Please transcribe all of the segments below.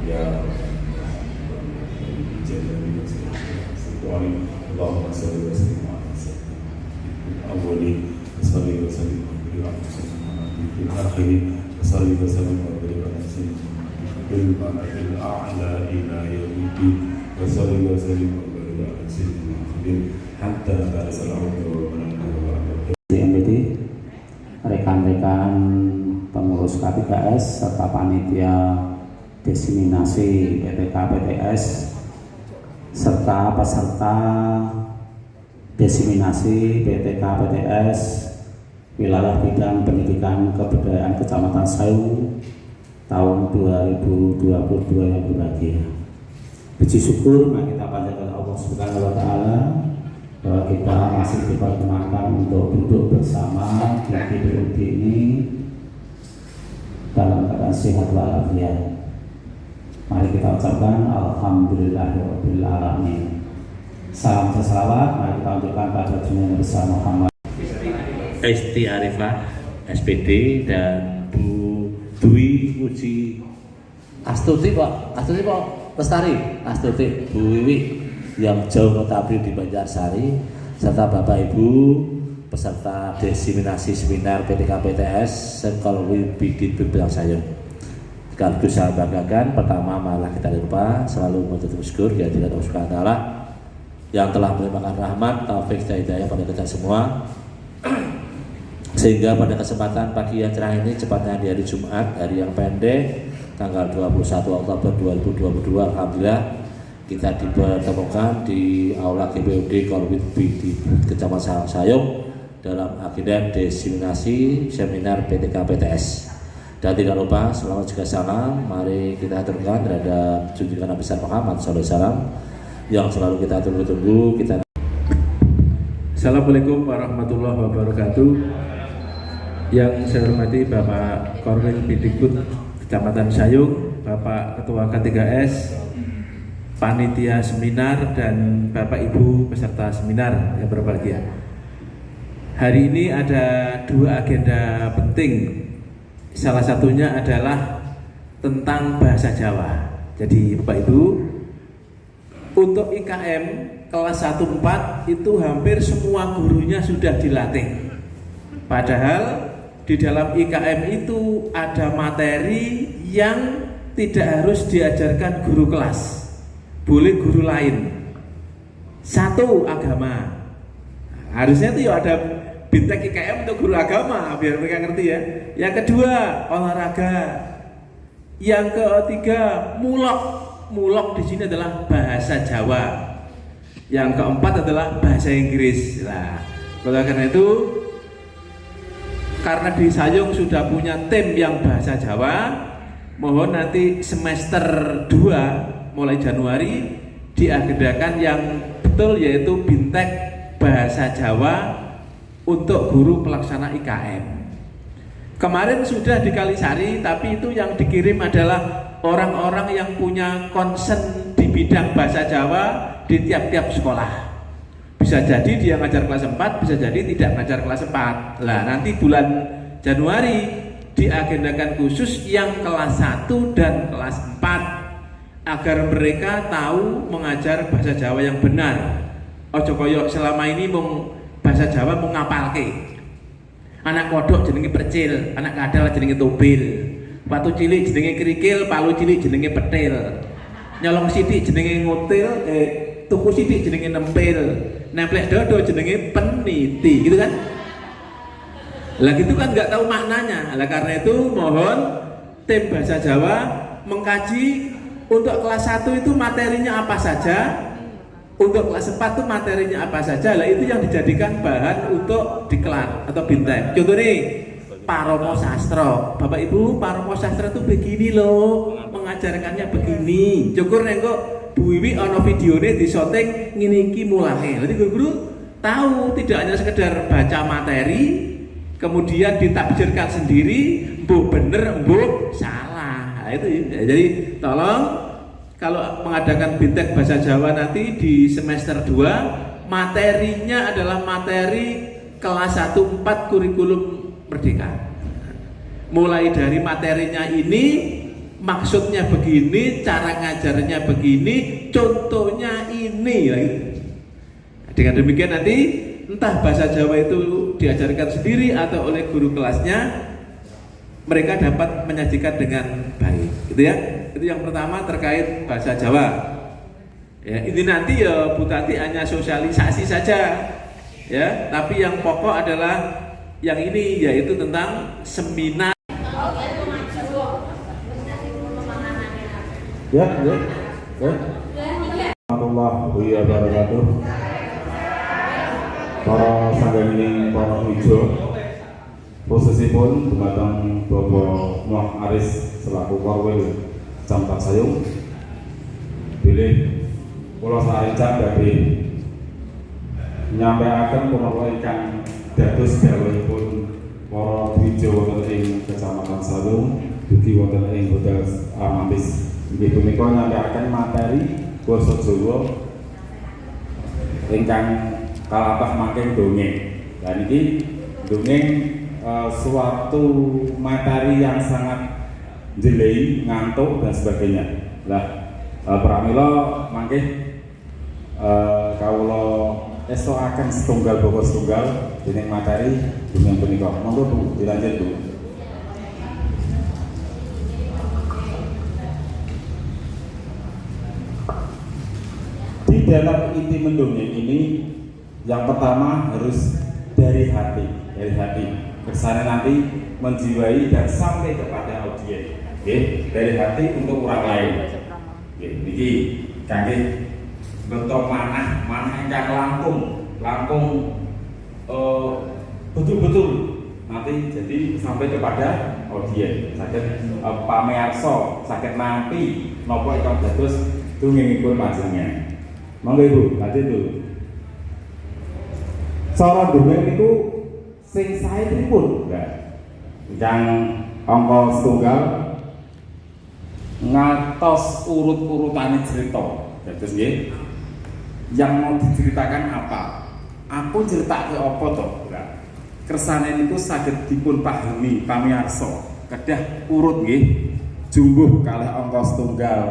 Ya Allahumma salli wa sallim ala sayyidina awwalin salli wa sallim ala sayyidina akhirin salli wa sallim ala sayyidina bil ma'al a'la ila yaumiddin wa salli wa sallim ala sayyidina hatta ta'ala MPT, rekan-rekan pengurus K3S serta panitia diseminasi PTK PTS serta peserta diseminasi PTK PTS wilayah bidang pendidikan kebudayaan Kecamatan Sayung tahun 2022 yang berbahagia. Puji syukur mari kita panjatkan Allah Subhanahu wa taala bahwa kita masih diperkenankan untuk duduk bersama di PDUD ini dalam keadaan sehat walafiat. Mari kita ucapkan Alhamdulillahirabbil alamin. Salam sesalawat mari kita ucapkan pada junjungan besar Muhammad Esti Arifah SPD dan Bu Dwi Uji Astuti Pak Lestari Astuti Bu Wiwi yang jauh notabene di Banjarsari serta Bapak Ibu peserta diseminasi seminar PTK PTS Sekolah Bidit Bidang Sayung. Sekaligus saya banggakan, pertama malah kita lupa selalu mengucap syukur kehadirat Allah Subhanahu wa taala yang telah melimpahkan rahmat, taufik dan hidayah pada kita semua. Sehingga pada kesempatan pagi yang cerah ini, cepatnya di hari Jumat, hari yang pendek, tanggal 21 Oktober 2022, alhamdulillah kita dipertemukan di Aula GPUD Korwit di Kecamatan Sayung dalam agenda diseminasi seminar PTK PTS. Dan tidak lupa selamat juga salam mari kita aturkan terhadap junjungan Nabi besar Muhammad SAW yang selalu kita tunggu-tunggu. Assalamualaikum warahmatullahi wabarakatuh. Yang saya hormati Bapak Korwit Bidikut Kecamatan Sayung, Bapak Ketua K3S, panitia seminar dan Bapak Ibu peserta seminar yang berbahagia. Hari ini ada dua agenda penting. Salah satunya adalah tentang bahasa Jawa. Jadi Bapak Ibu, untuk IKM kelas 1-4 itu hampir semua gurunya sudah dilatih. Padahal di dalam IKM itu ada materi yang tidak harus diajarkan guru kelas, boleh guru lain. Satu, agama. Harusnya itu ya ada bintek IKM untuk guru agama biar mereka ngerti ya. Yang kedua, olahraga. Yang ketiga, mulok. Mulok di sini adalah bahasa Jawa. Yang keempat adalah bahasa Inggris. Nah, oleh karena itu, karena di Sayung sudah punya tim yang bahasa Jawa, mohon nanti semester 2 mulai Januari diagendakan yang betul yaitu bintek bahasa Jawa untuk guru pelaksana IKM. Kemarin sudah di Kalisari, tapi itu yang dikirim adalah orang-orang yang punya concern di bidang bahasa Jawa di tiap-tiap sekolah. Bisa jadi dia ngajar kelas 4, bisa jadi tidak ngajar kelas 4. Lah nanti bulan Januari diagendakan khusus yang kelas 1 dan kelas 4 agar mereka tahu mengajar bahasa Jawa yang benar. Ojo koyo selama ini bahasa Jawa mau ngapalke. Anak kodok jenenge percil, anak kadal jenenge tobil. Watu cilik jenenge kerikil, palu cilik jenenge petil. Nyolong sithik jenenge ngutil, tuku sithik jenenge nempil. Nemplek dodo jenenge peniti, gitu kan? Lah gitu kan nggak tahu maknanya. Lah karena itu mohon tim bahasa Jawa mengkaji untuk kelas 1 itu materinya apa saja. Untuk kelas 4 itu materinya apa saja, lah itu yang dijadikan bahan untuk diklat atau bintek. Contoh nih, Paromo Sastra. Bapak Ibu, Paromo Sastra itu begini loh, mengajarkannya begini. Cukur nengko Bu Wiwi ono videonya di syuting ngene iki mulane. Jadi guru-guru tahu tidak hanya sekedar baca materi, kemudian ditafsirkan sendiri, mbuh bener, mbuh salah. Nah, itu jadi tolong kalau mengadakan bintek bahasa Jawa nanti di semester 2, materinya adalah materi kelas 1-4 kurikulum Merdeka. Mulai dari materinya ini maksudnya begini, cara ngajarnya begini, contohnya ini. Dengan demikian nanti entah bahasa Jawa itu diajarkan sendiri atau oleh guru kelasnya, mereka dapat menyajikan dengan baik, gitu ya. Itu yang pertama terkait bahasa Jawa. Ya, ini nanti ya Bu Tati hanya sosialisasi saja, ya. Tapi yang pokok adalah yang ini, yaitu tentang seminar. Ya. Warahmatullahi wabarakatuh. Para sanggeng para hijau, posisipun dumateng Bapak Nuh Aris selaku Korwil Campak Sayung. Bilih kula sarencang badhe nyampaiaken punapa ingkang dados dawuhipun para hijau wonten ing Kecamatan Sayung, dugi wonten ing Hotel Amantis. Inggih punika nyampaiaken materi basa Jawa ingkang kalapah mangke dongeng. Dan ini dongeng suatu materi yang sangat jelei, ngantuk dan sebagainya. Lah pramila mangke kawula estokaken setunggal boko setunggal dening materi dongeng punika. Monggo Bu, dilanjut Bu. Di dalam inti mendongeng ini, yang pertama harus dari hati, kesannya nanti menjiwai dan sampai kepada audiens. Dari hati untuk orang lain. Niki kangge bentuk manah ingkang langkung betul-betul nanti jadi sampai kepada audiens. Saged pamirsa saged nampi napa ingkang dados dongengipun panjenengan. Monggo Ibu, lanjut dulu. Cara dongeng itu sing sae pripun? Yang angka setunggal ngatos urut-urutane cerita. Terus nggih, yang mau diceritakan apa? Aku ceritake apa to? Kersane niku saged dipun pahami pamirsa. Kedah urut nggih, jumbuh kalih angka setunggal,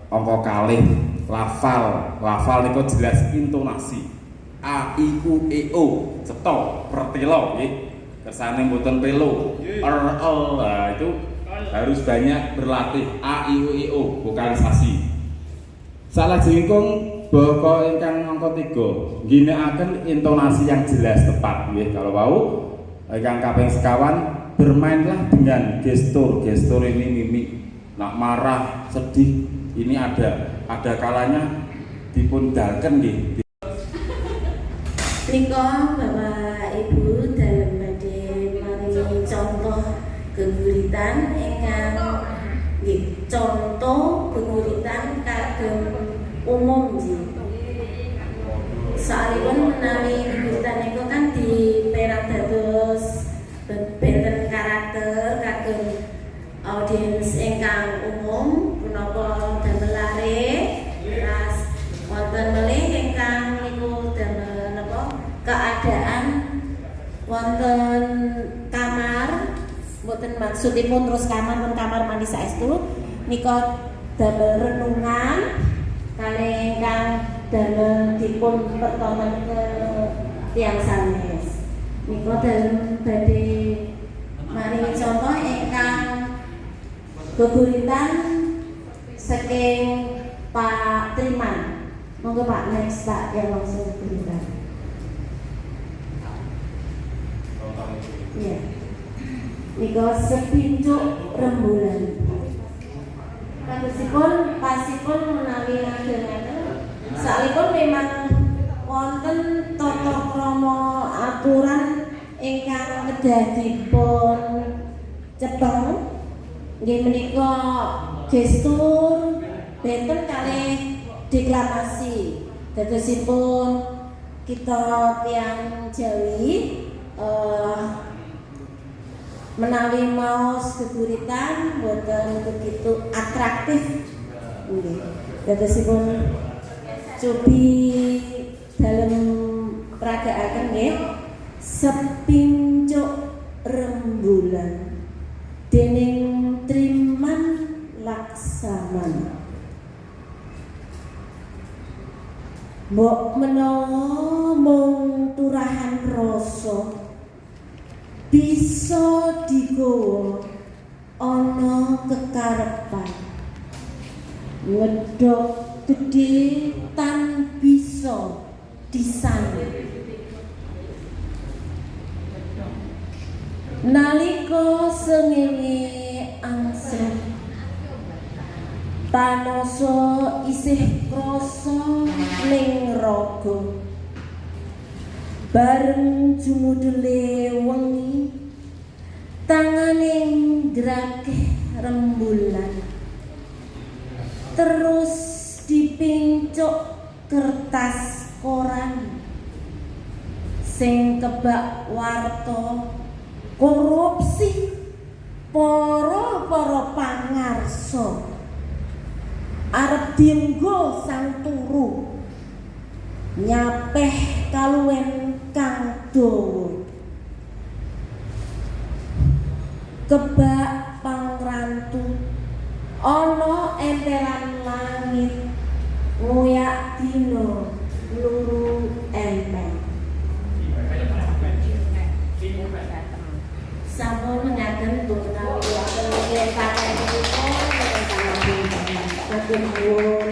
angka kalih lafal niku jelas intonasi. A I U E O cetha pertelo nggih. Kersane mboten pelo. Nah, itu harus banyak berlatih A I U E O vokalisasi. Salajengipun baka ingkang angka 3 ngginakaken intonasi yang jelas tepat nggih. Kalau wau ingkang kaping sekawan bermainlah dengan gestur ini mimik. Nak marah, sedih ini ada kalanya dipun dalken nggih. Nika Bapak Ibu dalam badhe maringi contoh geguritan ingkang nggih contoh geguritan kagem umum nggih. Salipun menawi geguritan niku kan diperang dados benten karakter kagem audiens ingkang umum punapa damel lare ras wonten melih ingkang niku damel napa keadaan wonten kamar mboten maksudipun terus kamar mandi saestu nika damel renungan kalih ingkang damel dipun pertomen ke tiyang sanes nika dalem badhe maringi contoh ingkang geguritan saking Pak Triman. Monggo Pak, next Pak yang langsung geguritan. Iya. Nika sepincuk rembulan. Kadosipun pasipun menawi ngajeng-ajeng salipun memang wonten tata krama aturan ingkang kedah dipun cepeng. Nggih menika gestur benten kalih deklamasi. Dadosipun kita tiyang Jawi menawi maos geguritan boten begitu atraktif nggih. Dadosipun cobi dalem peragakaken nggih sepincuk rembulan dening Triman Laksamana. Mbok menawa mung turahan rasa bisa digawa ana kekarepan ngedhok gedhe tan bisa disambut. Nalika sengenge angslup panoso isih krasa ning raga bareng jumudele wengi tangane ndrakeh rembulan terus dipincuk kertas koran sing kebak warta korupsi para pangarsa arep dienggo sang turu nyapeh kaluwen kang dawa kebak pangrantu ana emperan langit ngoyak dina luru empel. Sampun mengaken menawi wonten panen menika ingkang sampun